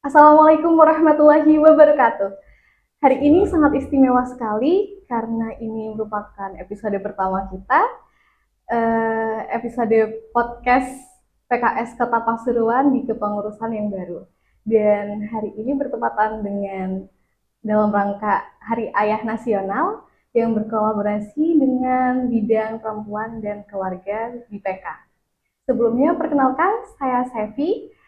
Assalamualaikum warahmatullahi wabarakatuh. Hari ini sangat istimewa sekali karena ini merupakan episode pertama kita, episode podcast PKS Kota Pasuruan di kepengurusan yang baru. Dan hari ini bertepatan dengan dalam rangka Hari Ayah Nasional yang berkolaborasi dengan bidang perempuan dan keluarga di PK. Sebelumnya perkenalkan saya Sevi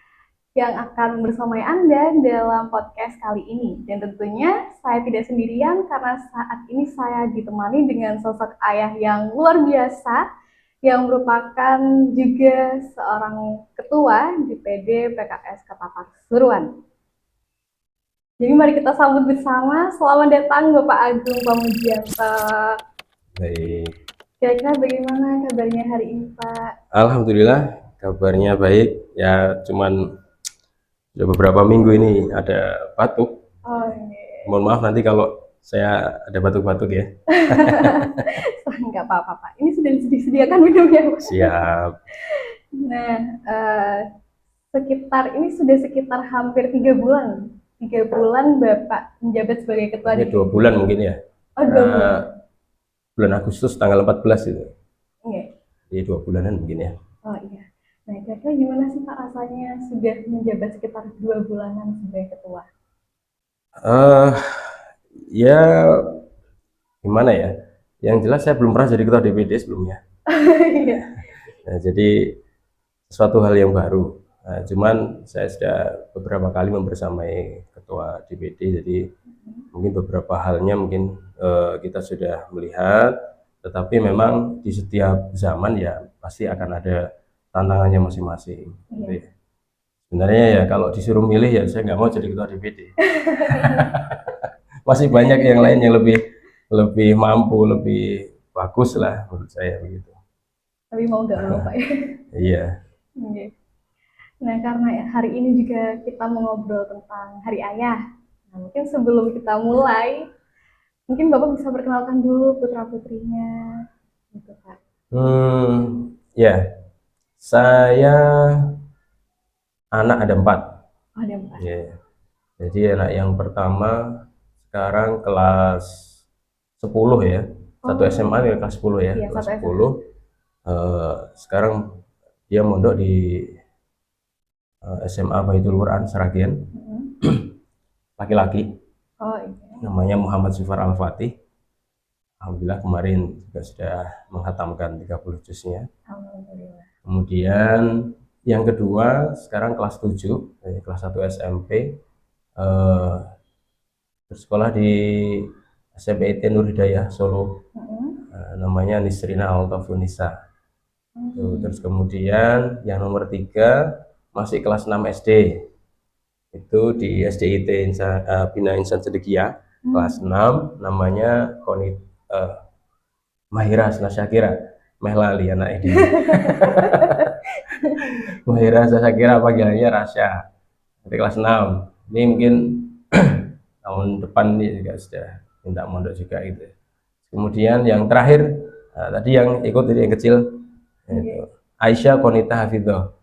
yang akan bersamai Anda dalam podcast kali ini. Dan tentunya saya tidak sendirian karena saat ini saya ditemani dengan sosok ayah yang luar biasa yang merupakan juga seorang ketua DPD PKS Kota Pasuruan. Jadi mari kita sambut bersama. Selamat datang Bapak Agung Pamujianto. Baik. Kira-kira bagaimana kabarnya hari ini, Pak? Alhamdulillah kabarnya baik. Ya cuman sudah beberapa minggu ini ada batuk. Oh, iya. Mohon maaf nanti kalau saya ada batuk-batuk ya. Enggak apa-apa, Pak. Ini sudah disediakan minumnya, Pak. Siap. Nah, sudah sekitar hampir 3 bulan. 3 bulan Bapak menjabat sebagai ketua Ini 2 bulan mungkin ya. Oh, 2 bulan. Bulan Agustus tanggal 14 itu. Iya. Jadi 2 bulanan mungkin ya. Oh iya. Nah, kira-kira gimana sih Pak rasanya sudah menjabat sekitar 2 bulanan sebagai ketua? Ya gimana ya. Yang jelas saya belum pernah jadi ketua DPD sebelumnya. Iya. Nah, jadi suatu hal yang baru. Nah, cuman saya sudah beberapa kali membersamai ketua DPD, jadi mungkin beberapa halnya mungkin kita sudah melihat, tetapi memang di setiap zaman ya pasti akan ada tantangannya masing-masing. Iya. Sebenarnya ya kalau disuruh milih ya saya nggak mau jadi ketua DPD. Masih banyak yang lain yang lebih mampu, lebih bagus lah menurut saya begitu. Tapi mau nggak mau Pak ya? Iya. Iya. Nah, karena hari ini juga kita mau ngobrol tentang Hari Ayah. Nah, mungkin sebelum kita mulai, mungkin Bapak bisa perkenalkan dulu putra-putrinya, gitu Pak. Ya, saya anak ada 4. Oh, ada 4. Ya. Jadi anak yang pertama sekarang kelas 10 ya. Satu SMA ya kelas 10 ya. Iya, kelas 10. 10. Sekarang dia mondok di SMA Baitul Quran Seragen. Laki-laki. Oh iya. Namanya Muhammad Zufar Al-Fatih. Alhamdulillah kemarin juga sudah menghatamkan 30 juznya. Alhamdulillah. Kemudian yang kedua sekarang kelas 7, kelas 1 SMP, bersekolah di SMP IT Nur Hidayah Solo. Namanya Nisrina Altafunisa. Terus kemudian yang nomor 3 masih kelas 6 SD, itu di SDIT Bina Insan Cedekia kelas 6, namanya Mahira Hasna Syakira Mehlali anak ini. Mahira Hasna Syakira panggilannya Rasya, nanti kelas 6. Ini mungkin tahun depan ini juga sudah minta mondok juga gitu. Kemudian yang terakhir, tadi yang ikut ini yang kecil, itu Aisyah Konita Hafidho,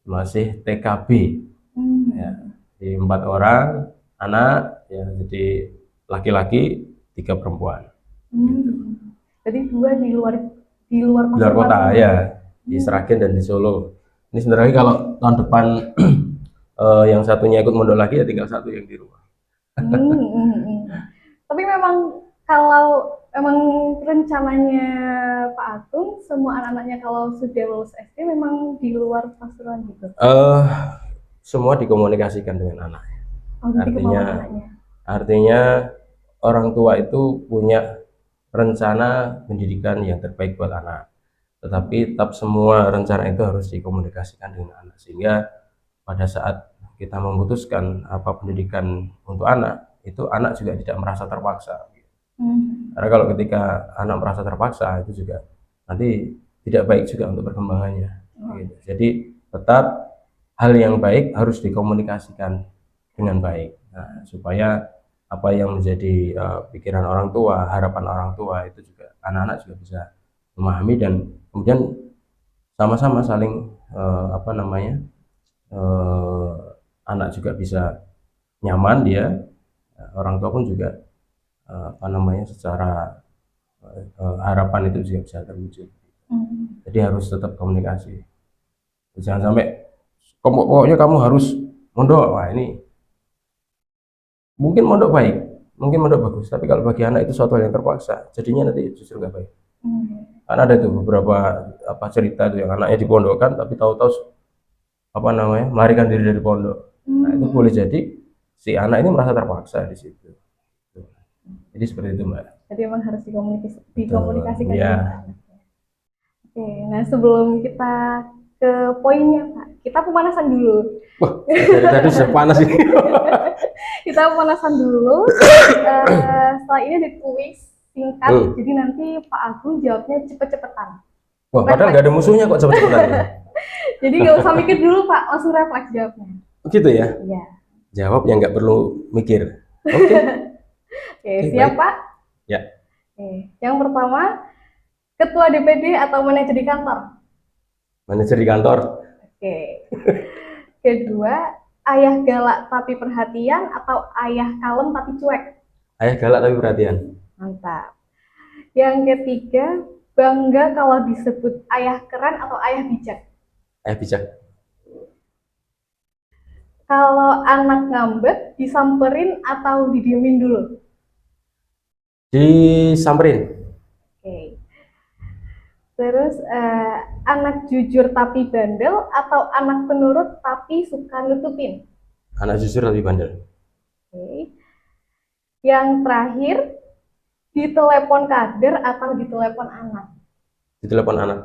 masih TKB. Ya, di 4 orang anak ya, jadi laki-laki 3 perempuan. Jadi 2 di luar kota ya, di Seragen dan di Solo. Ini sebenarnya kalau tahun depan yang satunya ikut mondok lagi ya tinggal satu yang di rumah. Tapi memang kalau memang rencananya Pak Agung, semua anak-anaknya kalau sudah lulus SD memang di luar Pasuruan gitu. Semua dikomunikasikan dengan anak. Oh, Artinya orang tua itu punya rencana pendidikan yang terbaik buat anak, tetapi tetap semua rencana itu harus dikomunikasikan dengan anak, sehingga pada saat kita memutuskan apa pendidikan untuk anak, itu anak juga tidak merasa terpaksa. Karena kalau ketika anak merasa terpaksa, itu juga nanti tidak baik juga untuk perkembangannya. Jadi tetap hal yang baik harus dikomunikasikan dengan baik, supaya apa yang menjadi pikiran orang tua, harapan orang tua, itu juga anak-anak juga bisa memahami, dan kemudian sama-sama saling anak juga bisa nyaman dia, orang tua pun juga apa namanya secara harapan itu juga bisa terwujud. Jadi harus tetap komunikasi. Jangan sampai pokoknya kamu harus mondok. Wah ini mungkin mondok baik, mungkin mondok bagus, tapi kalau bagi anak itu suatu hal yang terpaksa, jadinya nanti justru nggak baik. Karena ada tuh beberapa apa cerita tuh yang anaknya dipondokkan, tapi tahu-tahu apa namanya melarikan diri dari pondok. Nah itu boleh jadi si anak ini merasa terpaksa di situ. Jadi seperti itu Mbak. Jadi emang harus dikomunikasikan ya. dengan anak. Oke, nah sebelum kita ke poinnya Pak, kita pemanasan dulu. Wah, dari tadi sudah panas ini. Kita pemanasan dulu. Setelah ini ada kuis singkat, jadi nanti Pak Agung jawabnya cepet-cepetan. Wah, padahal nggak ada musuhnya kok cepet-cepetan. Jadi nggak usah mikir dulu Pak, langsung refleks jawabnya. Gitu ya? Iya. Jawab yang nggak perlu mikir. Oke. Oke, siap Pak? Ya. Oke, yang pertama, ketua DPD atau manajer di kantor? Manajer di kantor. Oke. Kedua, ayah galak tapi perhatian atau ayah kalem tapi cuek? Ayah galak tapi perhatian. Mantap. Yang ketiga, bangga kalau disebut ayah keren atau ayah bijak? Ayah bijak. Kalau anak ngambek, disamperin atau didiemin dulu? Disamperin. Oke. Terus anak jujur tapi bandel atau anak penurut tapi suka nutupin? Anak jujur tapi bandel. Oke. Yang terakhir, ditelepon kader atau ditelepon anak? Ditelepon anak.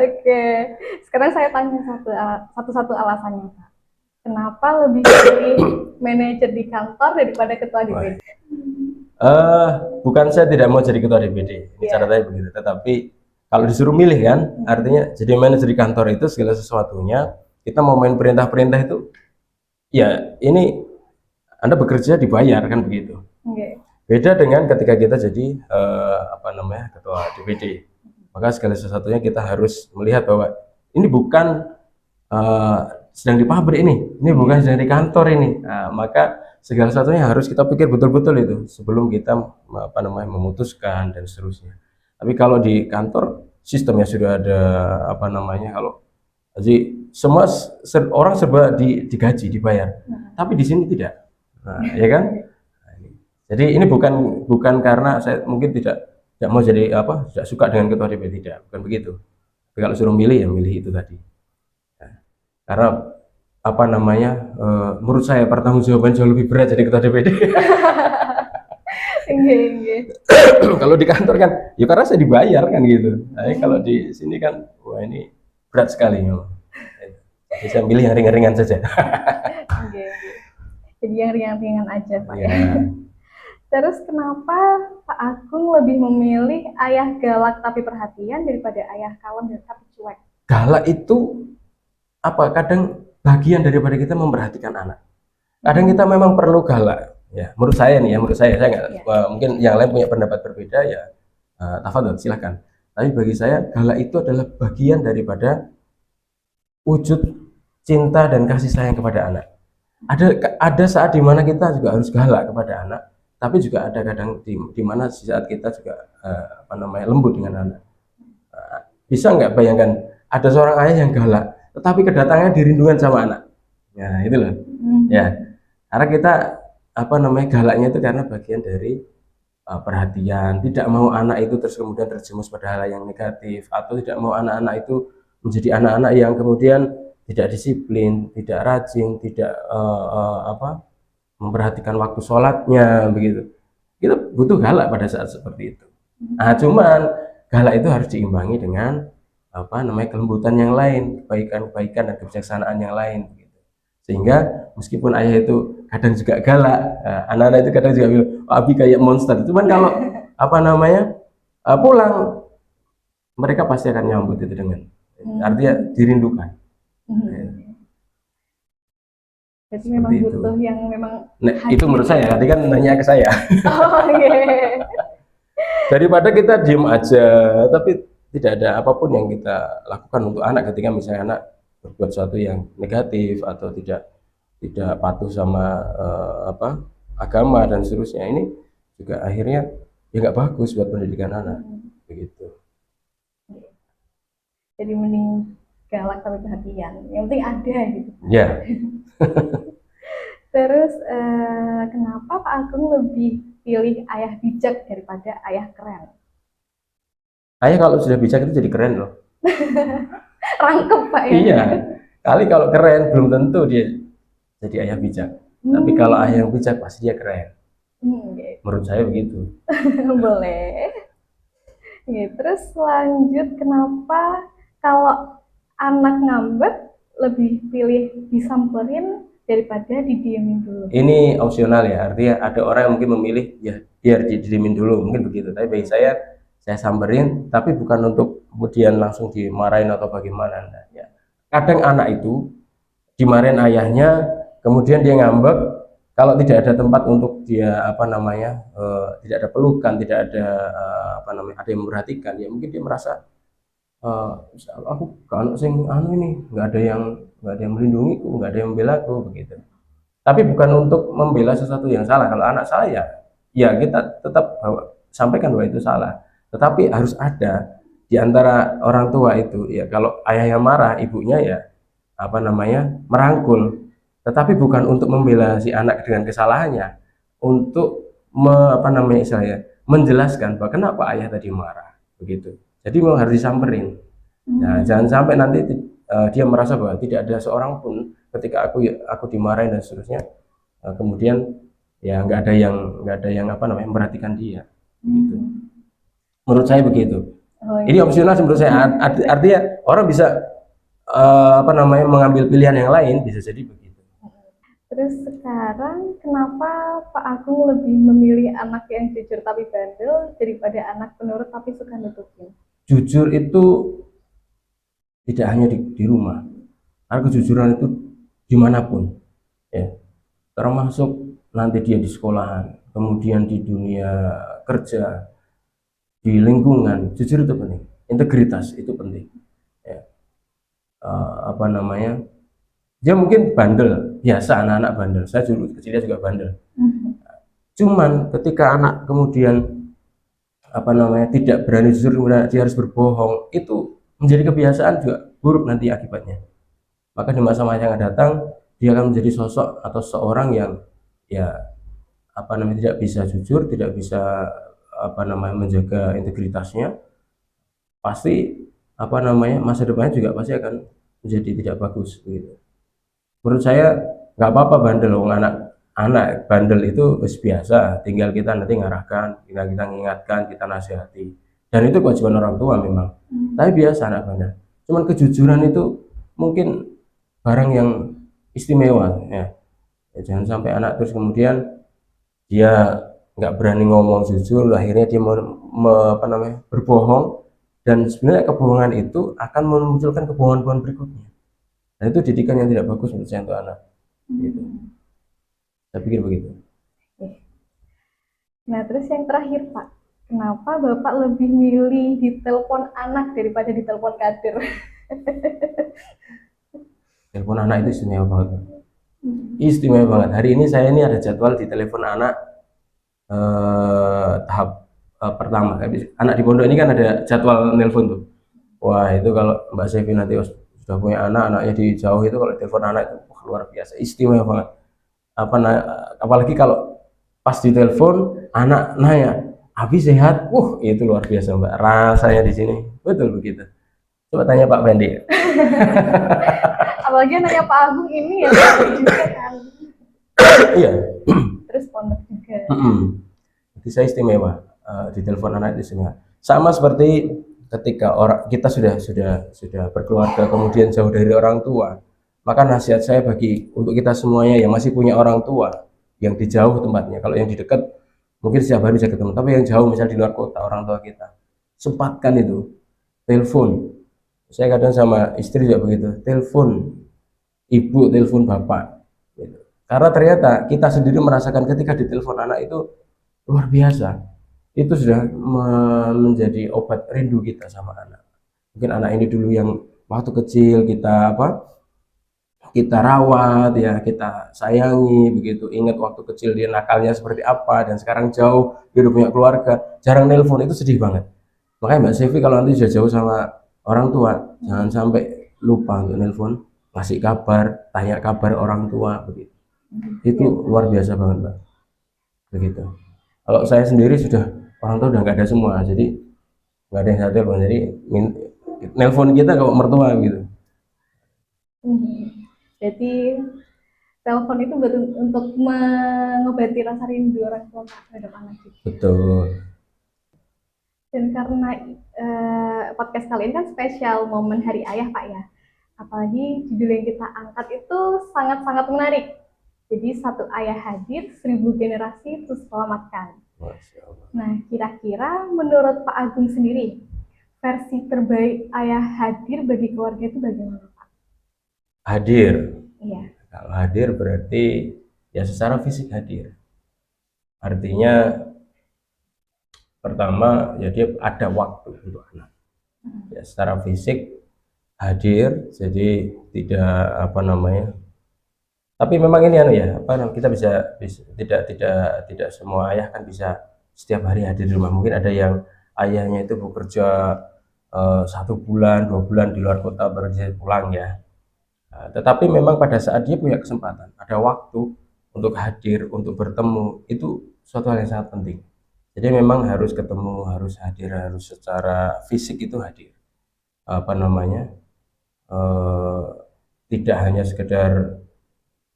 Oke. Sekarang saya tanya satu-satu alasannya Pak. Kenapa lebih pilih manajer di kantor daripada ketua DPD? Bukan saya tidak mau jadi ketua DPD, ini caranya begitu. Tetapi kalau disuruh milih kan, artinya jadi manajer di kantor itu segala sesuatunya kita mau main perintah-perintah itu, ya ini Anda bekerja dibayar kan begitu. Beda dengan ketika kita jadi apa namanya ketua DPD, maka segala sesuatunya kita harus melihat bahwa ini bukan sedang di pabrik ini bukan sedang di kantor ini. Nah, maka segala sesuatunya harus kita pikir betul-betul itu sebelum kita apa namanya memutuskan dan seterusnya. Tapi kalau di kantor sistemnya sudah ada apa namanya, kalau jadi semua orang serba digaji, dibayar. Tapi di sini tidak. Nah, ya kan? Jadi ini bukan karena saya mungkin tidak mau jadi apa, tidak suka dengan ketua DPD, tidak, bukan begitu. Tapi kalau suruh milih ya milih itu tadi. Karena apa namanya menurut saya pertanggungjawaban jauh lebih berat jadi ketua DPD. Kalau di kantor kan ya karena saya dibayar kan gitu. Nah, kalau di sini kan wah ini berat sekali memang. Jadi saya pilih yang ringan-ringan saja. Jadi yang ringan-ringan aja Pak. Terus kenapa Pak Agung lebih memilih ayah galak tapi perhatian daripada ayah kalem dan tapi cuek? Galak itu apa, kadang bagian daripada kita memperhatikan anak. Kadang kita memang perlu galak, ya. Menurut saya nih, menurut saya nggak, mungkin yang lain punya pendapat berbeda ya, tafadhol silakan. Tapi bagi saya galak itu adalah bagian daripada wujud cinta dan kasih sayang kepada anak. Ada saat dimana kita juga harus galak kepada anak, tapi juga ada kadang di mana saat kita juga apa namanya lembut dengan anak. Bisa nggak bayangkan ada seorang ayah yang galak, tetapi kedatangannya dirindungan sama anak. Ya itu loh. Ya, karena kita apa namanya galaknya itu karena bagian dari perhatian, tidak mau anak itu terus kemudian terjerumus pada hal yang negatif, atau tidak mau anak-anak itu menjadi anak-anak yang kemudian tidak disiplin, tidak rajin, tidak apa memperhatikan waktu sholatnya begitu. Kita butuh galak pada saat seperti itu. Nah, cuman galak itu harus diimbangi dengan apa namanya kelembutan yang lain, kebaikan-kebaikan dan kebijaksanaan yang lain gitu. Sehingga meskipun ayah itu kadang juga galak, anak-anak itu kadang juga bilang, oh, Abi kayak monster. Cuman kalau apa namanya pulang, mereka pasti akan nyambut itu dengan artinya dirindukan. Jadi memang butuh yang memang itu menurut saya, tadi kan nanya ke saya. Daripada kita diem aja, tapi tidak ada apapun yang kita lakukan untuk anak ketika misalnya anak berbuat sesuatu yang negatif atau tidak tidak patuh sama agama dan seterusnya, ini juga akhirnya ya nggak bagus buat pendidikan anak begitu. Jadi mending galak tapi perhatian. Yang penting ada gitu. Ya. Terus kenapa Pak Agung lebih pilih ayah bijak daripada ayah keren? Ayah kalau sudah bijak itu jadi keren loh. Rangkep Pak ya. Iya. Kali kalau keren belum tentu dia jadi ayah bijak. Tapi kalau ayah yang bijak pasti dia keren. Menurut saya begitu. Boleh. Ya, terus lanjut, kenapa kalau anak ngambek lebih pilih disamperin daripada didiemin dulu? Ini opsional ya, artinya ada orang yang mungkin memilih ya biar didiemin dulu, mungkin begitu. Tapi bagi saya samperin, tapi bukan untuk kemudian langsung dimarahin atau bagaimana. Nah, ya. Kadang anak itu dimarahin ayahnya, kemudian dia ngambek. Kalau tidak ada tempat untuk dia tidak ada pelukan, tidak ada ada yang memperhatikan, ya mungkin dia merasa aku kan sing ini nggak ada yang melindungiku, nggak ada yang membela aku begitu. Tapi bukan untuk membela sesuatu yang salah. Kalau anak saya, ya kita tetap sampaikan bahwa itu salah. Tetapi harus ada di antara orang tua itu, ya kalau ayah yang marah, ibunya ya merangkul. Tetapi bukan untuk membela si anak dengan kesalahannya, untuk menjelaskan bahwa kenapa ayah tadi marah, begitu. Jadi memang harus disamperin. Nah, jangan sampai nanti dia merasa bahwa tidak ada seorang pun ketika aku dimarahin dan seterusnya, kemudian ya nggak ada yang memperhatikan dia. Gitu. Menurut saya begitu. Ini opsional menurut saya. Artinya orang bisa mengambil pilihan yang lain, bisa jadi begitu. Terus sekarang kenapa Pak Agung lebih memilih anak yang jujur tapi bandel daripada anak penurut tapi suka nutupin? Jujur itu tidak hanya di rumah, karena kejujuran itu dimanapun, ya, termasuk nanti dia di sekolahan, kemudian di dunia kerja, di lingkungan. Jujur itu penting, integritas itu penting, ya. Dia mungkin bandel, biasa anak-anak bandel, saya dulu kecilnya juga bandel. Cuman ketika anak kemudian tidak berani jujur, kemudian dia harus berbohong, itu menjadi kebiasaan juga buruk nanti akibatnya. Maka di masa-masa yang akan datang dia akan menjadi sosok atau seorang yang ya tidak bisa jujur, tidak bisa menjaga integritasnya. Pasti masa depannya juga pasti akan menjadi tidak bagus gitu. Menurut saya nggak apa-apa bandel, anak bandel itu biasa, tinggal kita nanti ngarahkan, tinggal kita mengingatkan, kita nasihati, dan itu kewajiban orang tua memang. Tapi biasa anak bandel. Cuman kejujuran itu mungkin barang yang istimewa, ya. Jangan sampai anak terus kemudian dia nggak berani ngomong jujur, akhirnya dia berbohong, dan sebenarnya kebohongan itu akan memunculkan kebohongan berikutnya. Dan itu didikan yang tidak bagus menurut saya untuk anak. Gitu. Saya pikir begitu. Nah, terus yang terakhir Pak, kenapa Bapak lebih milih ditelepon anak daripada ditelepon kader? Telepon anak itu istimewa banget. Istimewa banget. Hari ini saya ada jadwal di telepon anak tahap pertama. Anak di pondok ini kan ada jadwal nelpon tuh. Wah, itu kalau Mbak Sevi nanti sudah punya anaknya di jauh, itu kalau telepon anak itu luar biasa, istimewa banget. Apalagi kalau pas di telepon anak nanya, "Abi sehat?" Itu luar biasa Mbak, rasanya di sini. Betul begitu. Coba tanya Pak Bendi. Apalagi nanya Pak Agung ini ya juga kan. Iya. Terus pondok juga. Jadi saya istimewa, di telepon anak itu istimewa. Sama seperti ketika kita sudah berkeluarga kemudian jauh dari orang tua, maka nasihat saya untuk kita semuanya yang masih punya orang tua yang di jauh tempatnya, kalau yang di dekat mungkin setiap hari bisa ketemu, tapi yang jauh misalnya di luar kota orang tua kita, sempatkan itu telepon. Saya kadang sama istri juga begitu, telepon ibu, telepon bapak gitu. Karena ternyata kita sendiri merasakan ketika ditelepon anak itu luar biasa. Itu sudah menjadi obat rindu kita sama anak. Mungkin anak ini dulu yang waktu kecil kita kita rawat ya, kita sayangi begitu. Ingat waktu kecil dia nakalnya seperti apa, dan sekarang jauh, dia udah punya keluarga, jarang nelpon, itu sedih banget. Makanya Mbak Sevi kalau nanti sudah jauh sama orang tua, jangan sampai lupa untuk nelpon, ngasih kabar, tanya kabar orang tua begitu. Itu luar biasa banget Mbak. Begitu. Kalau saya sendiri sudah orang tua udah nggak ada semua, jadi nggak ada yang saya telepon, jadi nelpon kita kalau mertua gitu. Jadi telepon itu buat untuk mengobati rasa rindu orang tua terhadap anak kita. Betul. Dan karena podcast kali ini kan spesial momen Hari Ayah Pak ya, apalagi judul yang kita angkat itu sangat-sangat menarik. Jadi satu ayah hadir, 1000 generasi terus selamatkan. Masya Allah. Nah, kira-kira menurut Pak Agung sendiri, versi terbaik ayah hadir bagi keluarga itu bagaimana Pak? Hadir. Iya. Kalau hadir berarti ya secara fisik hadir. Artinya pertama ya dia ada waktu untuk anak. Ya secara fisik hadir, jadi tidak tapi memang ini ya kita bisa tidak semua ayah kan bisa setiap hari hadir di rumah. Mungkin ada yang ayahnya itu bekerja 1 bulan 2 bulan di luar kota baru dia pulang ya. Nah, tetapi memang pada saat dia punya kesempatan, ada waktu untuk hadir, untuk bertemu, itu suatu hal yang sangat penting. Jadi memang harus ketemu, harus hadir, harus secara fisik itu hadir. Tidak hanya sekedar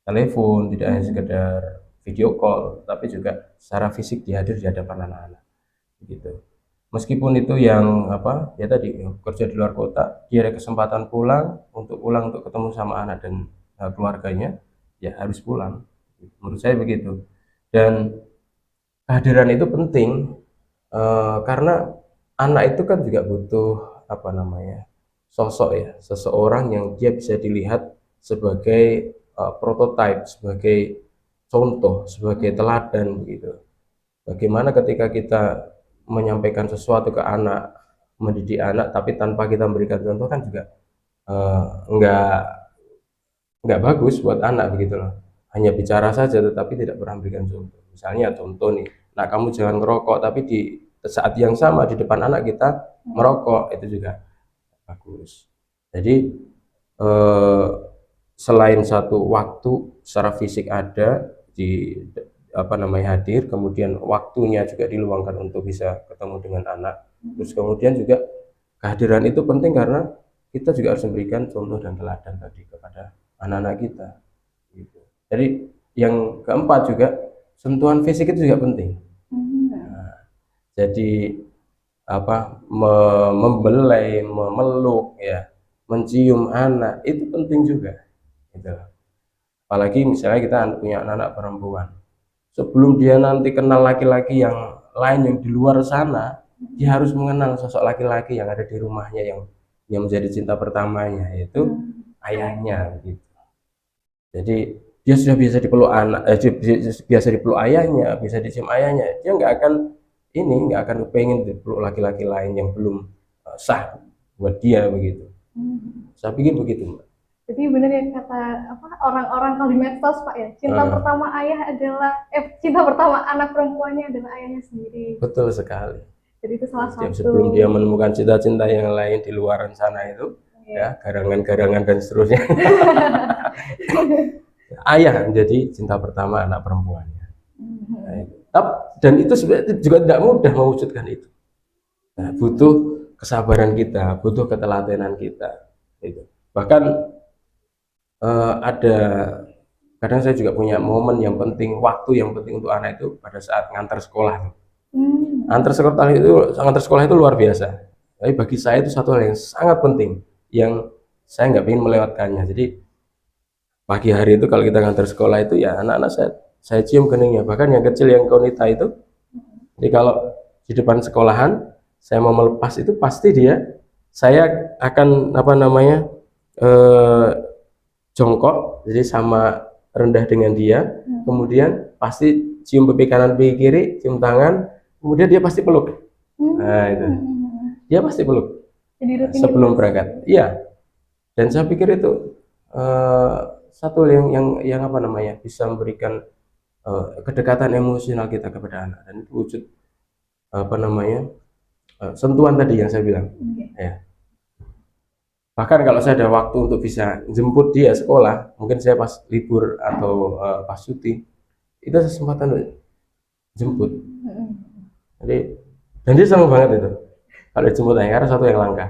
telepon, tidak hanya sekedar video call, tapi juga secara fisik dihadir di hadapan anak-anak gitu. Meskipun itu yang ya tadi kerja di luar kota, dia ada kesempatan pulang untuk ketemu sama anak dan keluarganya, ya harus pulang. Menurut saya begitu. Dan kehadiran itu penting karena anak itu kan juga butuh sosok ya, seseorang yang dia bisa dilihat sebagai prototipe, sebagai contoh, sebagai teladan gitu. Bagaimana ketika kita menyampaikan sesuatu ke anak, mendidik anak, tapi tanpa kita memberikan contoh kan juga nggak bagus buat anak begitu loh. Hanya bicara saja tetapi tidak pernah memberikan contoh. Misalnya contoh nih, nah kamu jangan ngerokok, tapi di saat yang sama di depan anak kita merokok, itu juga bagus. Jadi selain satu waktu secara fisik ada di hadir, kemudian waktunya juga diluangkan untuk bisa ketemu dengan anak. Terus kemudian juga kehadiran itu penting karena kita juga harus memberikan contoh dan teladan tadi kepada anak-anak kita gitu. Jadi yang keempat juga sentuhan fisik itu juga penting. Nah, jadi membelai, memeluk ya, mencium anak itu penting juga gitu. Apalagi misalnya kita punya anak perempuan, sebelum dia nanti kenal laki-laki yang lain yang di luar sana, dia harus mengenal sosok laki-laki yang ada di rumahnya yang menjadi cinta pertamanya, yaitu ayahnya gitu. Jadi dia sudah biasa dipeluk biasa dipeluk ayahnya, bisa dicium ayahnya, dia nggak akan pengen dipeluk laki-laki lain yang belum sah buat dia begitu. Saya pikir begitu Mbak. Jadi benar yang kata orang-orang kalau di medsos Pak ya, cinta pertama ayah adalah cinta pertama anak perempuannya adalah ayahnya sendiri. Betul sekali. Jadi itu salah satu. Sebelum dia menemukan cinta-cinta yang lain di luar sana itu, ya garangan-garangan dan seterusnya. Ayah menjadi cinta pertama anak perempuannya. Dan itu sebenarnya juga tidak mudah mewujudkan itu. Nah, butuh kesabaran kita, butuh ketelatenan kita. Gitu. Bahkan ada kadang saya juga punya momen yang penting, waktu yang penting untuk anak itu pada saat ngantar sekolah. Antar sekolah itu luar biasa. Tapi bagi saya itu satu hal yang sangat penting, yang saya nggak ingin melewatkannya. Jadi pagi hari itu kalau kita ngantar sekolah itu ya anak-anak saya cium keningnya. Bahkan yang kecil yang Konita itu, jadi kalau di depan sekolahan saya mau melepas itu pasti saya akan jongkok, jadi sama rendah dengan dia, kemudian pasti cium pipi kanan pipi kiri, cium tangan, kemudian dia pasti peluk. Nah itu dia pasti peluk sebelum berangkat. Iya, Dan saya pikir itu satu yang apa namanya, bisa memberikan kedekatan emosional kita kepada anak, dan itu wujud apa namanya, sentuhan tadi yang saya bilang. Ya. Bahkan kalau saya ada waktu untuk bisa jemput dia sekolah, mungkin saya pas libur atau pas cuti, itu kesempatan untuk jemput. Jadi, dan dia senang banget itu kalau dijemput ayah, karena satu yang langka.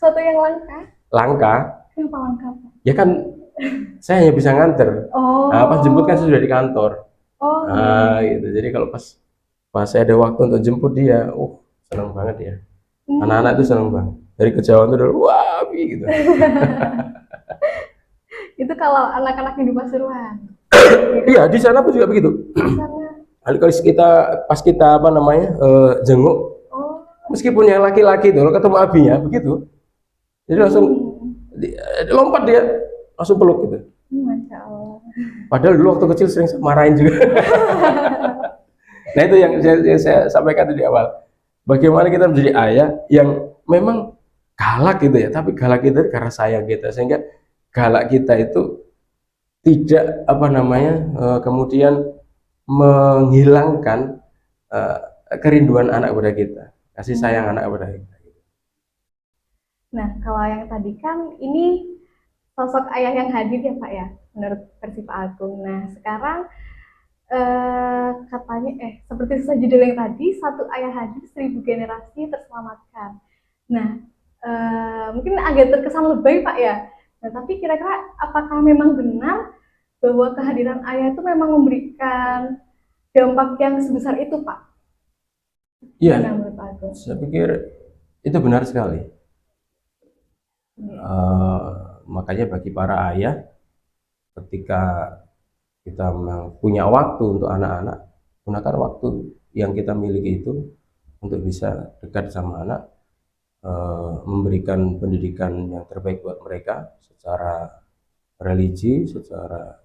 Suatu yang langka. Langka. Kenapa langka, Pak? Ya kan saya hanya bisa nganter. Nah, pas jemput kan sudah di kantor. Gitu. Jadi kalau pas saya ada waktu untuk jemput dia, senang banget ya. Anak-anak itu senang banget. Dari kejauhan tuh udah wah gitu. Itu kalau anak-anak di Pasuruan. Iya, di sana pun juga begitu. Kalau pas kita apa namanya jenguk, meskipun yang laki-laki itu ketemu abinya begitu, jadi langsung lompat dia, langsung peluk gitu. Masya Allah. Padahal dulu waktu kecil sering marahin juga. Nah itu yang saya sampaikan di awal. Bagaimana kita menjadi ayah yang memang galak gitu ya, tapi galak itu karena sayang kita, sehingga galak kita itu tidak apa namanya kemudian menghilangkan kerinduan anak kepada kita, kasih sayang anak kepada kita. Nah, kalau yang tadi kan ini sosok ayah yang hadir ya Pak ya, menurut versi Pak Agung. Nah, sekarang katanya seperti susah judul yang tadi, satu ayah hadir 1000 generasi terselamatkan. Nah, mungkin agak terkesan lebay Pak ya. Nah, tapi kira-kira apakah memang benar bahwa kehadiran ayah itu memang memberikan dampak yang sebesar itu Pak? Iya, saya pikir itu benar sekali. Makanya bagi para ayah, ketika kita memang punya waktu untuk anak-anak, gunakan waktu yang kita miliki itu untuk bisa dekat sama anak, memberikan pendidikan yang terbaik buat mereka secara religi, secara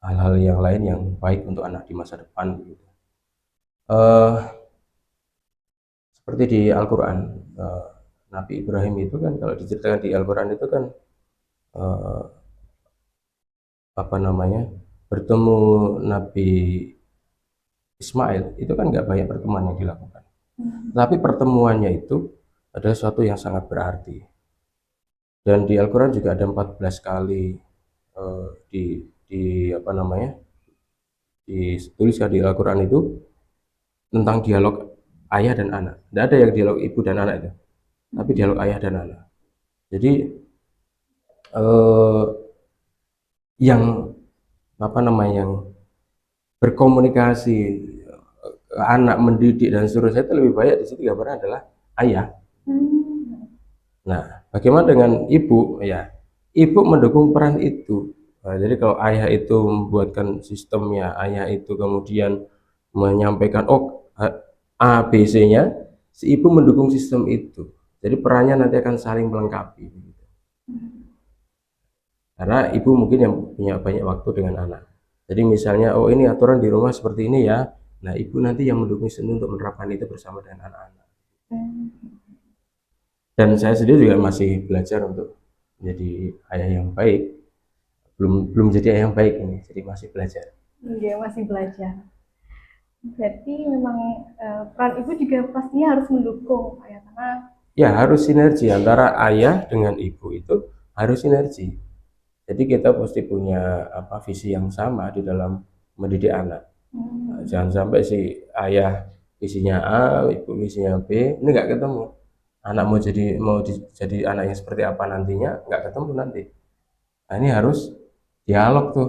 hal-hal yang lain yang baik untuk anak di masa depan. Seperti di Al-Quran, Nabi Ibrahim itu kan kalau diceritakan di Al-Quran itu kan apa namanya, bertemu Nabi Ismail itu kan nggak banyak pertemuan yang dilakukan, tapi pertemuannya itu adalah sesuatu yang sangat berarti. Dan di Al-Quran juga ada 14 kali di apa namanya, dituliskan di Al-Quran itu tentang dialog ayah dan anak. Tidak ada yang dialog ibu dan anak itu, tapi dialog ayah dan anak. Jadi yang apa namanya, yang berkomunikasi anak, mendidik dan seterusnya itu lebih banyak di situ gambarnya adalah ayah. Nah, bagaimana dengan ibu? Ya, ibu mendukung peran itu. Nah, jadi kalau ayah itu membuatkan sistemnya, ayah itu kemudian menyampaikan A, B, C-nya, si ibu mendukung sistem itu. Jadi perannya nanti akan saling melengkapi. Karena ibu mungkin yang punya banyak waktu dengan anak. Jadi misalnya, ini aturan di rumah seperti ini ya. Nah, ibu nanti yang mendukung sistem untuk menerapkan itu bersama dengan anak-anak. Dan saya sendiri juga masih belajar untuk menjadi ayah yang baik. Belum jadi ayah yang baik ini, jadi masih belajar. Iya, masih belajar. Berarti memang peran ibu juga pastinya harus mendukung ya, karena ya harus sinergi antara ayah dengan ibu, itu harus sinergi. Jadi kita pasti punya visi yang sama di dalam mendidik anak. Nah, jangan sampai si ayah visinya A, ibu visinya B, ini nggak ketemu. Anak mau jadi anak yang seperti apa nantinya, nggak ketemu nanti. Nah, ini harus dialog tuh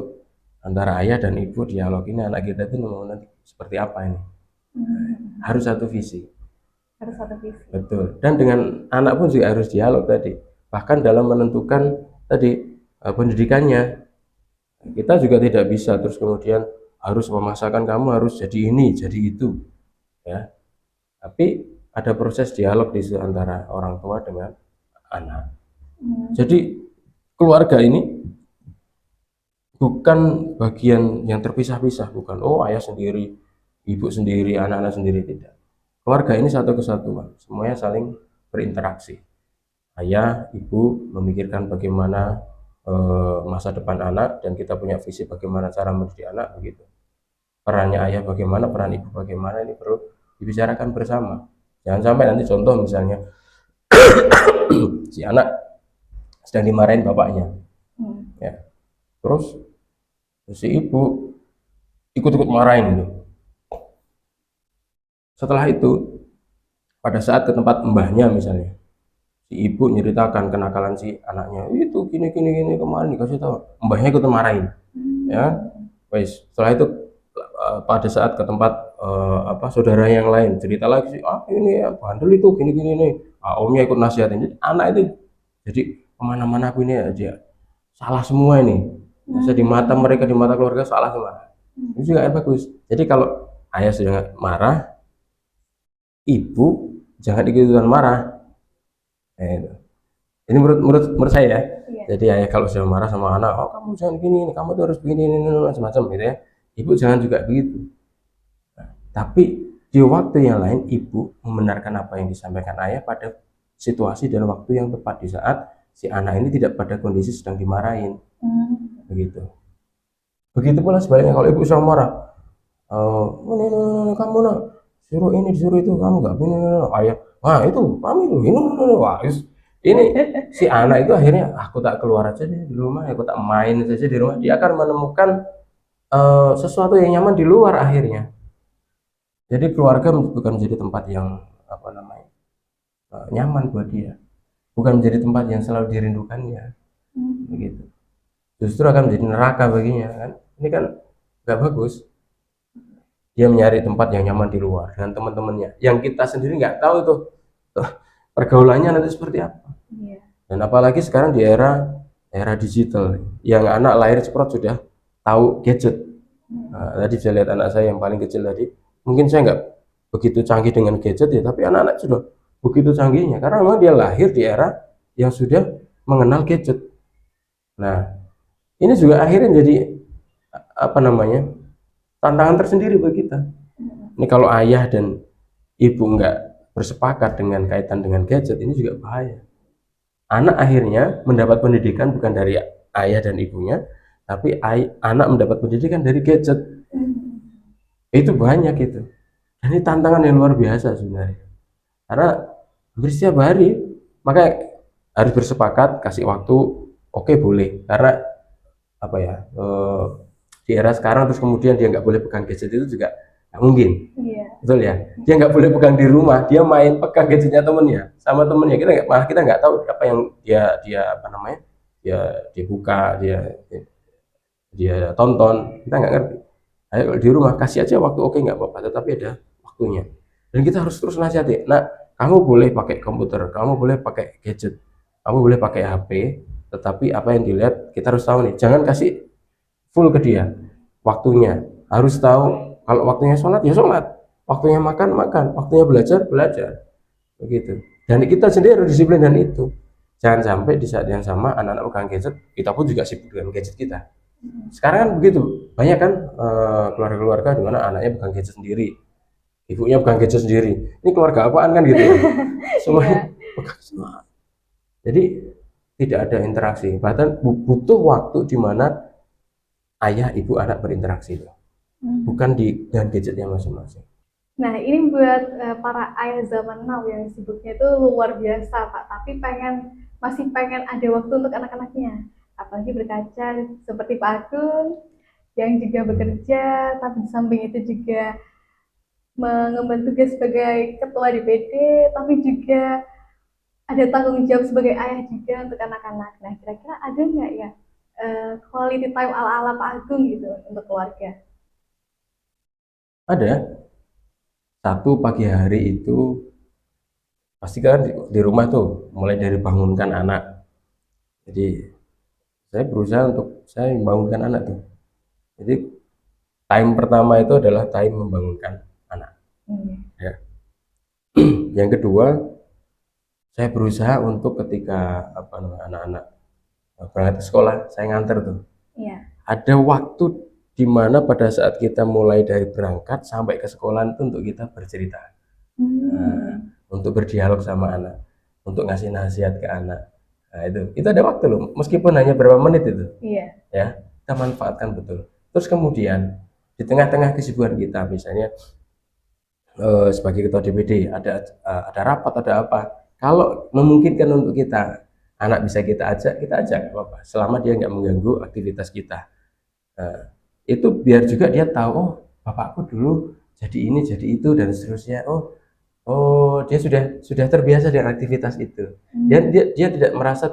antara ayah dan ibu, dialog ini anak kita itu mau nanti seperti apa ini. Harus satu visi. Betul. Dan dengan anak pun juga harus dialog tadi. Bahkan dalam menentukan tadi pendidikannya, kita juga tidak bisa terus kemudian harus memaksakan kamu harus jadi ini, jadi itu, ya. Tapi ada proses dialog di situ antara orang tua dengan anak. Jadi keluarga ini bukan bagian yang terpisah-pisah, bukan ayah sendiri, ibu sendiri, anak-anak sendiri, tidak. Keluarga ini satu kesatuan, semuanya saling berinteraksi. ayah, ibu memikirkan bagaimana masa depan anak, dan kita punya visi bagaimana cara mendidik anak, begitu. Perannya ayah bagaimana, peran ibu bagaimana, ini perlu dibicarakan bersama. Jangan sampai nanti contoh misalnya si anak sedang dimarahin bapaknya, ya, terus si ibu ikut-ikut marahin gitu. Setelah itu, pada saat ke tempat mbahnya misalnya, si ibu nyeritakan kenakalan si anaknya, itu gini gini gini kemarin dikasih tahu, mbahnya ikut marahin, ya. Wes, setelah itu pada saat ke tempat saudara yang lain cerita lagi sih, ini ya bandel itu gini gini nih, omnya ikut nasihatin. Jadi anak itu jadi kemana-mana aku ini aja salah semua ini. Masa di mata mereka, di mata keluarga salah semua. Itu juga bagus. Jadi kalau ayah sudah marah, ibu jangan ikutan marah. Itu. Ini menurut saya ya. Iya. Jadi ayah kalau sudah marah sama anak, kamu jangan gini, kamu tuh harus begini, macam-macam gitu ya. Ibu jangan juga begitu. Nah, tapi di waktu yang lain ibu membenarkan apa yang disampaikan ayah pada situasi dan waktu yang tepat, di saat si anak ini tidak pada kondisi sedang dimarahin. Begitu. Begitu pula sebaliknya, kalau ibu sudah marah, kamu nak suruh ini disuruh itu, kamu nggak begini, ayah, itu kamu itu ini, wah ini si anak itu akhirnya aku tak keluar aja deh di rumah, aku tak main saja di rumah. Dia akan menemukan sesuatu yang nyaman di luar akhirnya. Jadi keluarga bukan menjadi tempat yang nyaman buat dia, bukan menjadi tempat yang selalu dirindukannya, begitu. Justru akan menjadi neraka baginya kan. Ini kan nggak bagus. Dia mencari tempat yang nyaman di luar dengan teman-temannya, yang kita sendiri nggak tahu tuh pergaulannya nanti seperti apa. Dan apalagi sekarang di era digital, yang anak lahir ceprot sudah tahu gadget. Tadi saya lihat anak saya yang paling kecil tadi, mungkin saya nggak begitu canggih dengan gadget ya, tapi anak-anak sudah begitu canggihnya, karena memang dia lahir di era yang sudah mengenal gadget. Nah, ini juga akhirnya jadi tantangan tersendiri bagi kita. Ini kalau ayah dan ibu nggak bersepakat dengan kaitan dengan gadget, ini juga bahaya. Anak akhirnya mendapat pendidikan bukan dari ayah dan ibunya, tapi anak mendapat pendidikan dari gadget. Itu banyak itu. Dan ini tantangan yang luar biasa sebenarnya. Karena hampir setiap hari, makanya harus bersepakat, kasih waktu, oke boleh. Karena di era sekarang terus kemudian dia nggak boleh pegang gadget, itu juga nggak mungkin. Betul ya, dia nggak boleh pegang di rumah, dia main pegang gadgetnya temennya, sama temennya. Kita nggak tahu apa yang dia buka, dia tonton, kita nggak ngerti. Ayo di rumah kasih aja waktu, oke nggak apa-apa, tetapi ada waktunya. Dan kita harus terus nasihati, nah kamu boleh pakai komputer, kamu boleh pakai gadget, kamu boleh pakai HP, tetapi apa yang dilihat kita harus tahu nih. Jangan kasih full ke dia waktunya, harus tahu kalau waktunya sholat ya sholat, waktunya makan makan, waktunya belajar belajar, begitu. Dan kita sendiri harus disiplin dan itu. Jangan sampai di saat yang sama anak-anak pegang gadget, kita pun juga sibuk dengan gadget kita. Sekarang kan begitu, banyak kan keluarga-keluarga di mana anaknya pegang gadget sendiri, ibunya pegang gadget sendiri. Ini keluarga apaan kan gitu? Semuanya pegang semua. Jadi tidak ada interaksi, bahkan butuh waktu di mana ayah, ibu, anak berinteraksi itu, bukan dengan gadgetnya masing-masing. Nah, ini buat para ayah zaman now yang sibuknya itu luar biasa, Pak. Tapi masih pengen ada waktu untuk anak-anaknya. Apalagi berkaca seperti Pak Agung yang juga bekerja, tapi di samping itu juga mengemban tugas sebagai ketua DPD, tapi juga ada tanggung jawab sebagai ayah juga untuk anak-anak. Nah, kira-kira ada nggak ya quality time ala-ala Pak Agung gitu untuk keluarga? Ada. Satu pagi hari itu pasti kan di rumah tuh mulai dari bangunkan anak. Jadi saya berusaha untuk saya membangunkan anak tuh. Jadi time pertama itu adalah time membangunkan anak. Ya. Yang kedua, saya berusaha untuk ketika anak-anak berangkat ke sekolah, saya nganter tuh. Ada waktu di mana pada saat kita mulai dari berangkat sampai ke sekolah itu untuk kita bercerita, untuk berdialog sama anak, untuk ngasih nasihat ke anak. Nah, itu ada waktu loh, meskipun hanya berapa menit itu. Iya. Ya, kita manfaatkan betul. Terus kemudian di tengah-tengah kesibukan kita, misalnya sebagai ketua DPD ada rapat, ada apa, kalau memungkinkan untuk kita, anak bisa kita ajak nggak apa-apa, selama dia nggak mengganggu aktivitas kita. Nah, itu biar juga dia tahu, oh bapakku dulu jadi ini jadi itu dan seterusnya. Oh dia sudah terbiasa dengan aktivitas itu, dan dia tidak merasa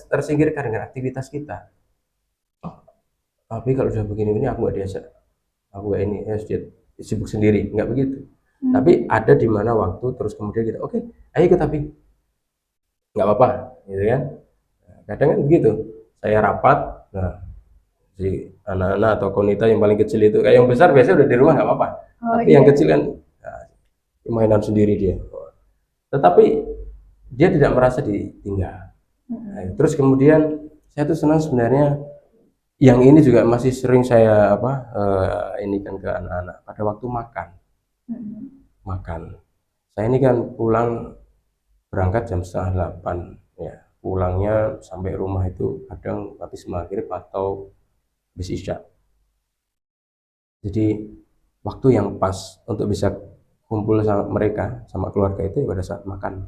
tersingkirkan dengan aktivitas kita. Oh, tapi kalau sudah begini ini aku nggak diajak, aku nggak ini, ya dia sibuk sendiri, nggak begitu. Tapi ada di mana waktu, terus kemudian kita oke, ayo ikut, tapi nggak apa-apa gitu kan. Nah, kadang kan begitu, saya rapat, nah si anak-anak atau konita yang paling kecil itu, kayak yang besar biasanya udah di rumah nggak apa-apa, tapi yang kecil kan nah, mainan sendiri dia, tetapi dia tidak merasa ditinggal. Nah, terus kemudian saya tuh senang sebenarnya, yang ini juga masih sering saya ini kan ke anak-anak pada waktu makan. Saya ini kan pulang berangkat jam 7:30 ya, pulangnya sampai rumah itu kadang habis maghrib atau habis isya. Jadi waktu yang pas untuk bisa kumpul sama mereka, sama keluarga itu pada saat makan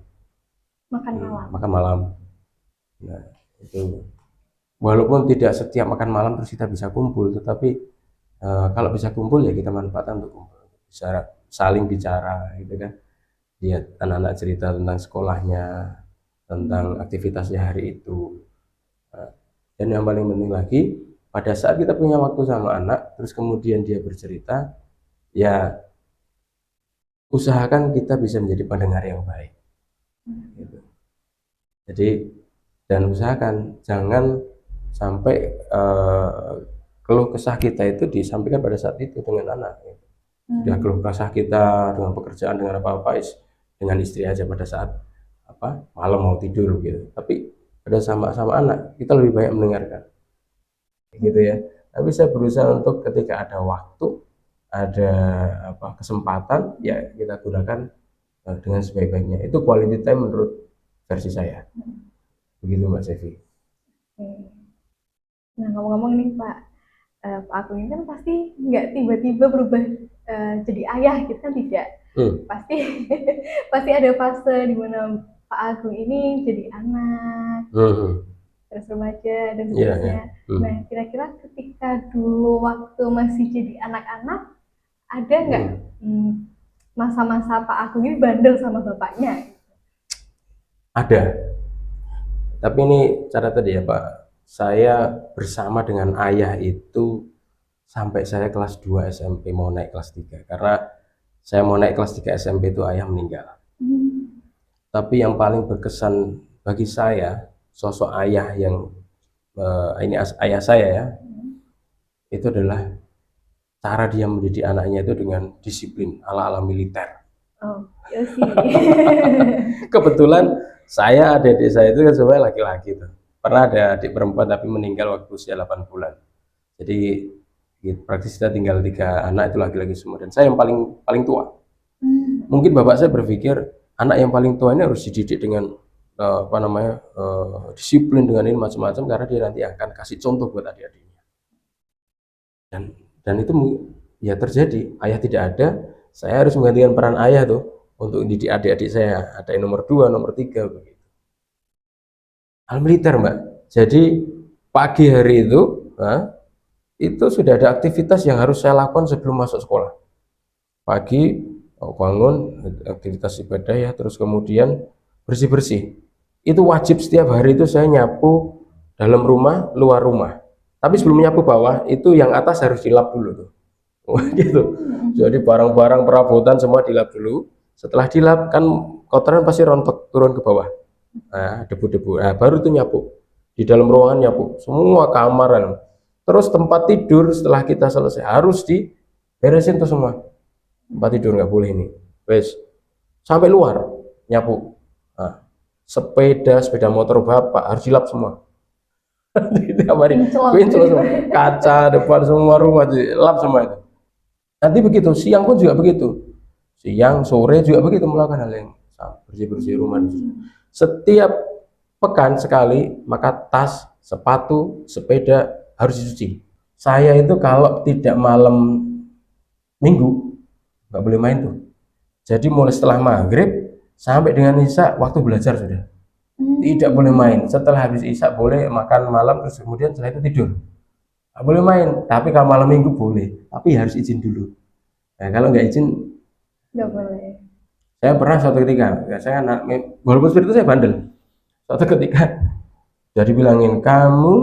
malam. Nah, itu walaupun tidak setiap makan malam terus kita bisa kumpul, tetapi kalau bisa kumpul ya kita manfaatkan untuk kumpul, bisa saling bicara gitu kan. Lihat anak-anak cerita tentang sekolahnya, tentang aktivitasnya hari itu. Nah, dan yang paling penting lagi, pada saat kita punya waktu sama anak, terus kemudian dia bercerita, ya usahakan kita bisa menjadi pendengar yang baik. Gitu. Jadi, dan usahakan jangan sampai keluh kesah kita itu disampaikan pada saat itu dengan anak. Sudah keluh kesah kita dengan pekerjaan, dengan apa-apa, dengan istri aja pada saat malam mau tidur gitu. Tapi pada sama anak kita lebih banyak mendengarkan, gitu ya. Tapi saya berusaha untuk ketika ada waktu, ada kesempatan, ya kita gunakan dengan sebaik-baiknya. Itu quality time menurut versi saya. Begitu Mbak Sevi. Nah, ngomong-ngomong nih Pak Agung ini kan pasti nggak tiba-tiba berubah jadi ayah gitu kan, tidak. Pasti pasti ada fase di mana Pak Agung ini jadi anak, terus remaja dan seterusnya. Nah, kira-kira ketika dulu waktu masih jadi anak-anak, ada nggak masa-masa Pak Agung ini bandel sama bapaknya? Ada. Tapi ini cara tadi ya Pak, saya bersama dengan ayah itu sampai saya kelas 2 SMP mau naik kelas 3, karena saya mau naik kelas 3 SMP itu ayah meninggal. Tapi yang paling berkesan bagi saya, sosok ayah yang ini ayah saya ya, itu adalah cara dia mendidik anaknya itu dengan disiplin ala-ala militer. Oh, iya sih. Kebetulan saya, adik-adik saya itu kan semuanya laki-laki tuh. Pernah ada adik perempuan tapi meninggal waktu usia 8 bulan. Jadi praktis kita tinggal 3 anak, itu laki-laki semua, dan saya yang paling tua. Mungkin bapak saya berpikir anak yang paling tua ini harus dididik dengan disiplin, dengan ini macam-macam, karena dia nanti akan kasih contoh buat adik-adiknya. Dan itu ya terjadi. Ayah tidak ada, saya harus menggantikan peran ayah tuh untuk didik adik-adik saya. Ada yang nomor 2, nomor 3 begitu. Hal militer Mbak. Jadi pagi hari itu sudah ada aktivitas yang harus saya lakukan sebelum masuk sekolah. Pagi bangun, aktivitas ibadah ya, terus kemudian bersih-bersih. Itu wajib setiap hari itu saya nyapu dalam rumah, luar rumah. Tapi sebelum nyapu bawah, itu yang atas harus dilap dulu tuh. Gitu. Jadi barang-barang perabotan semua dilap dulu. Setelah dilap kan kotoran pasti rontok turun ke bawah. Nah, debu-debu. Nah, baru itu nyapu. Di dalam ruangan nyapu, semua kamar. Terus tempat tidur setelah kita selesai harus diberesin tuh semua. Tempat tidur nggak boleh ini. Wes. Sampai luar nyapu. Nah, sepeda motor bapak harus dilap semua. Tiap hari pincel semua, kaca depan semua rumah dilap semua itu. Nanti begitu, siang pun juga begitu, siang sore juga begitu, melakukan hal yang bersih-bersih rumah. setiap pekan sekali, maka tas, sepatu, sepeda harus dicuci. Saya itu kalau tidak malam minggu nggak boleh main tuh. Jadi mulai setelah maghrib sampai dengan isya waktu belajar sudah. Tidak boleh main. Setelah habis isya boleh makan malam, terus kemudian setelah itu tidur. Nggak boleh main. Tapi kalau malam minggu boleh, tapi harus izin dulu. Nah, kalau nggak izin, Nggak boleh. saya pernah suatu ketika, ya saya walaupun seperti itu saya bandel. Suatu ketika jadi bilangin kamu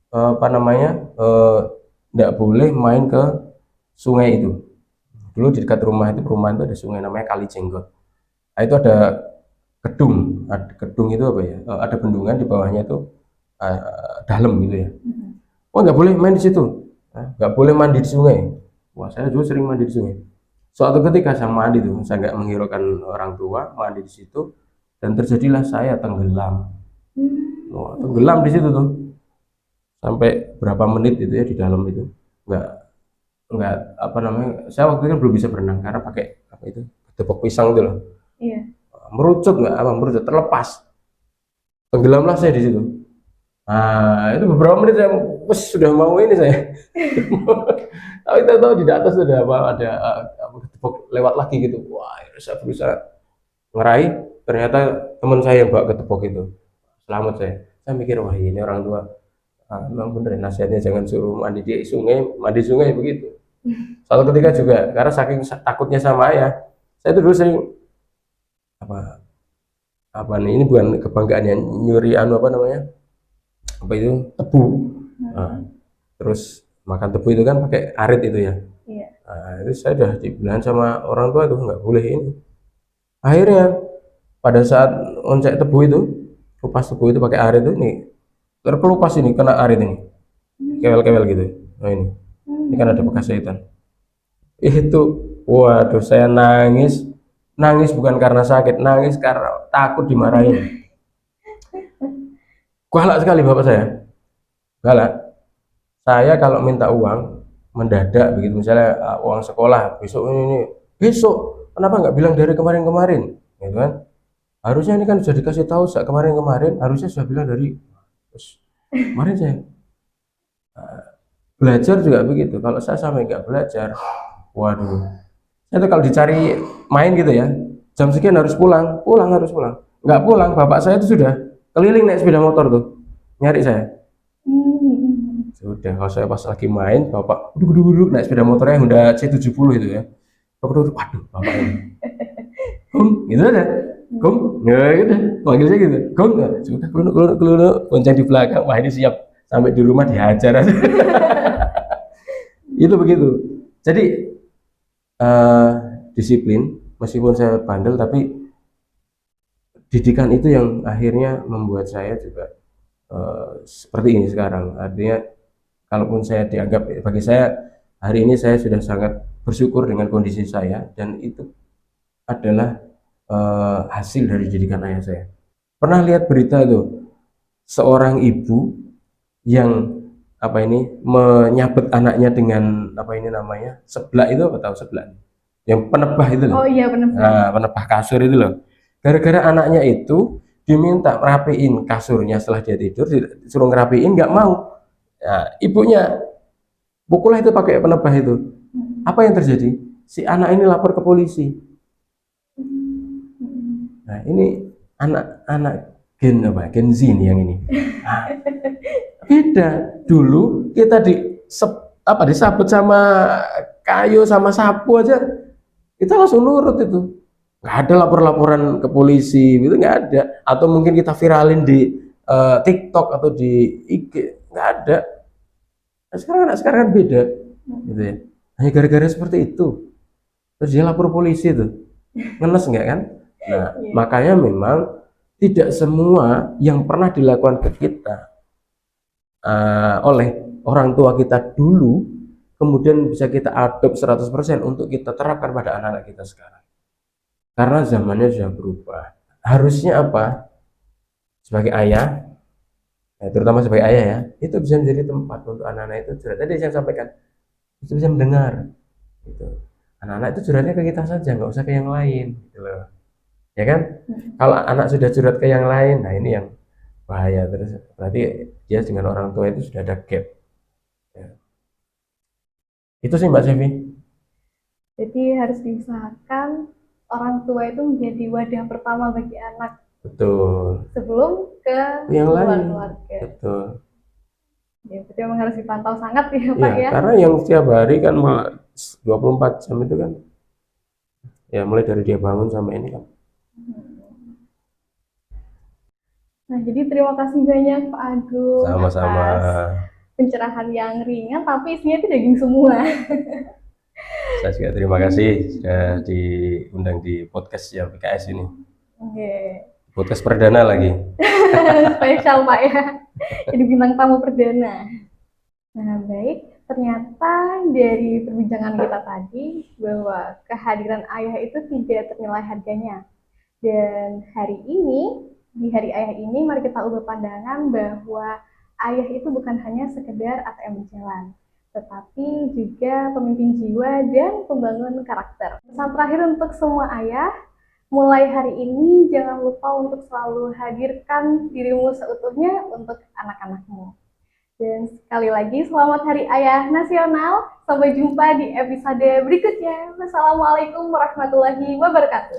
apa namanya nggak boleh main ke sungai itu. Dulu di dekat rumah itu perumahan itu ada sungai namanya Kali Jenggot. Nah, itu ada gedung itu apa ya? Ada bendungan di bawahnya itu dalam gitu ya. Oh nggak boleh main di situ, nggak boleh mandi di sungai. Wah saya juga sering mandi di sungai. Suatu ketika saya mandi tuh, saya nggak menghiraukan orang tua, mandi di situ dan terjadilah saya tenggelam. Wah, tenggelam di situ tuh sampai berapa menit itu ya di dalam itu nggak nggak apa namanya saya waktu itu kan belum bisa berenang karena pakai apa itu tepuk pisang itu loh. Iya. Merucut nggak apa merucut terlepas tenggelamlah saya di situ. Nah itu beberapa menit saya wes sudah mau ini saya tapi tahu di atas sudah apa ada tepuk lewat lagi gitu. Wah saya berusaha ngeraih, ternyata teman saya yang bawa ke tepuk itu selamat saya mikir wah ini orang tua memang bener ya, nasihatnya jangan suruh mandi sungai begitu. Suatu ketika juga karena saking takutnya sama ayah, saya itu dulu sering apa apa nih ini bukan kebanggaan ya nyuri anu apa namanya apa itu tebu. Nah, terus makan tebu itu kan pakai arit itu ya. Iya. Nah, itu saya udah dibilang sama orang tua itu nggak boleh ini. Akhirnya pada saat oncek tebu itu kupas tebu itu pakai arit itu nih terkelupas ini kena arit ini kewel-kewel gitu. Nah ini kan ada bekas jahitan. Itu waduh saya nangis nangis bukan karena sakit, nangis karena takut dimarahin. Galak sekali bapak saya, galak. Saya kalau minta uang mendadak begitu misalnya uang sekolah besok ini besok kenapa nggak bilang dari kemarin-kemarin gitu kan, harusnya ini kan sudah dikasih tahu saat kemarin-kemarin harusnya sudah bilang dari terus kemarin saya belajar juga begitu. Kalau saya sampai nggak belajar waduh itu kalau dicari main gitu ya jam sekian harus pulang harus pulang, nggak pulang bapak saya itu sudah keliling naik sepeda motor tuh nyari saya. Sudah kalau saya pas lagi main bapak duduk naik sepeda motornya Honda C70 itu ya, aku duduk waduh bapak ini Gong gitu aja Gong ya gitu panggil saya gitu Gong ya sudah kelunuk gonceng di belakang wah ini siap sampai di rumah dihajar aja. Itu begitu jadi disiplin meskipun saya bandel tapi didikan itu yang akhirnya membuat saya juga seperti ini sekarang. Artinya kalaupun saya dianggap bagi saya hari ini saya sudah sangat bersyukur dengan kondisi saya dan itu adalah hasil dari didikan ayah saya. Pernah lihat berita itu seorang ibu yang apa ini menyabet anaknya dengan apa ini namanya seblak itu apa tahu seblak yang penebah itu loh. Oh iya penebah. Nah, penebah kasur itu loh. Gara-gara anaknya itu diminta rapiin kasurnya setelah dia tidur disuruh ngerapiin nggak mau. Nah, ibunya pukullah itu pakai penebah itu. Apa yang terjadi? Si anak ini lapor ke polisi. Nah, ini anak-anak Gen Z nih yang ini. Nah, beda. Dulu kita disabet sama kayu sama sapu aja kita langsung nurut itu. Nggak ada lapor-laporan ke polisi, gitu nggak ada. Atau mungkin kita viralin di TikTok atau di IG, nggak ada. Nah, sekarang kan beda, gitu ya. Hanya gara-gara seperti itu, terus dia lapor polisi tuh, ngenes nggak kan? Nah, makanya memang tidak semua yang pernah dilakukan ke kita oleh orang tua kita dulu, kemudian bisa kita adopt 100% untuk kita terapkan pada anak-anak kita sekarang. Karena zamannya sudah berubah. Harusnya apa? Sebagai ayah, terutama sebagai ayah ya, itu bisa menjadi tempat untuk anak-anak itu curhat. Tadi saya sampaikan, itu bisa mendengar. Gitu. Anak-anak itu curhatnya ke kita saja, nggak usah ke yang lain. Gitu loh. ya kan? Kalau anak sudah curhat ke yang lain, nah ini yang bahaya, terus berarti dia dengan orang tua itu sudah ada gap. Ya. Itu sih Mbak Sevi. Jadi harus diusahakan orang tua itu menjadi wadah pertama bagi anak Betul. sebelum ke Yang luar lain. keluarga. Betul. Ya, berarti memang harus dipantau sangat ya Pak Iya, ya. karena yang setiap hari kan 24 jam itu kan, ya mulai dari dia bangun sampai ini kan. Nah, jadi terima kasih banyak Pak Agung Sama-sama. atas pencerahan yang ringan tapi isinya itu daging semua. Saya juga terima kasih sudah diundang di podcast ya PKS ini. Oke. Podcast perdana lagi. Spesial Pak ya. Jadi bintang tamu perdana. Nah, baik. Ternyata dari perbincangan kita tadi bahwa kehadiran ayah itu tidak ternilai harganya. Dan hari ini, di hari ayah ini, mari kita ubah pandangan bahwa ayah itu bukan hanya sekedar ATM berjalan, tetapi juga pemimpin jiwa dan pembangun karakter. Pesan terakhir untuk semua ayah, mulai hari ini jangan lupa untuk selalu hadirkan dirimu seutuhnya untuk anak-anakmu. Dan sekali lagi, selamat Hari Ayah Nasional. Sampai jumpa di episode berikutnya. Wassalamualaikum warahmatullahi wabarakatuh.